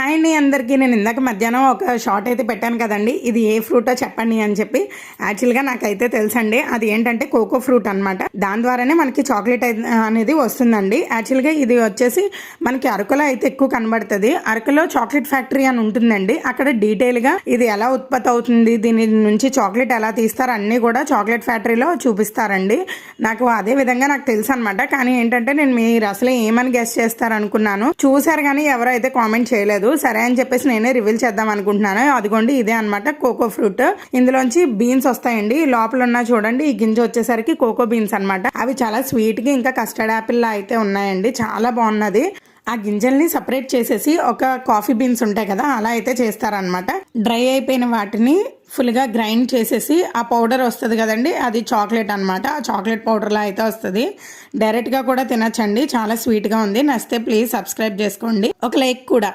Hi అండి అందరికీ. నేను ఇందాక మధ్యాహ్నం ఒక షార్ట్ అయితే పెట్టాను కదండి, ఇది ఏ ఫ్రూటో చెప్పండి అని చెప్పి. యాక్చువల్గా నాకైతే తెలుసండి, అది ఏంటంటే కోకో ఫ్రూట్ అనమాట. దాని ద్వారానే మనకి చాక్లెట్ అనేది వస్తుందండి. యాక్చువల్గా ఇది వచ్చేసి మనకి అరకులో అయితే ఎక్కువ కనబడుతుంది. అరకులో చాక్లెట్ ఫ్యాక్టరీ అని ఉంటుందండి. అక్కడ డీటెయిల్గా ఇది ఎలా ఉత్పత్తి అవుతుంది, దీని నుంచి చాక్లెట్ ఎలా తీస్తారు అన్నీ కూడా చాక్లెట్ ఫ్యాక్టరీలో చూపిస్తారండి. నాకు అదే విధంగా నాకు తెలుసు అనమాట. కానీ ఏంటంటే నేను మీరు అసలు ఏమని గెస్ట్ చేస్తారు అనుకున్నాను. చూసారు కానీ ఎవరైతే కామెంట్ చేయలేదు. సరే అని చెప్పేసి నేనే రివీల్ చేద్దాం అనుకుంటున్నాను. అదిగోండి ఇదే అనమాట కోకో ఫ్రూట్. ఇందులోంచి బీన్స్ వస్తాయండి. లోపల ఉన్న చూడండి ఈ గింజ వచ్చేసరికి కోకో బీన్స్ అనమాట. అవి చాలా స్వీట్ గా ఇంకా కస్టర్డ్ యాపిల్ లా అయితే ఉన్నాయండి. చాలా బాగున్నది. ఆ గింజల్ని సపరేట్ చేసేసి ఒక కాఫీ బీన్స్ ఉంటాయి కదా, అలా అయితే చేస్తారనమాట. డ్రై అయిపోయిన వాటిని ఫుల్గా గ్రైండ్ చేసేసి ఆ పౌడర్ వస్తుంది కదండి, అది చాక్లెట్ అనమాట. ఆ చాక్లెట్ పౌడర్లా అయితే వస్తుంది. డైరెక్ట్గా కూడా తినచ్చండి. చాలా స్వీట్గా ఉంది. నచ్చితే ప్లీజ్ సబ్స్క్రైబ్ చేసుకోండి. ఒక లైక్ కూడా.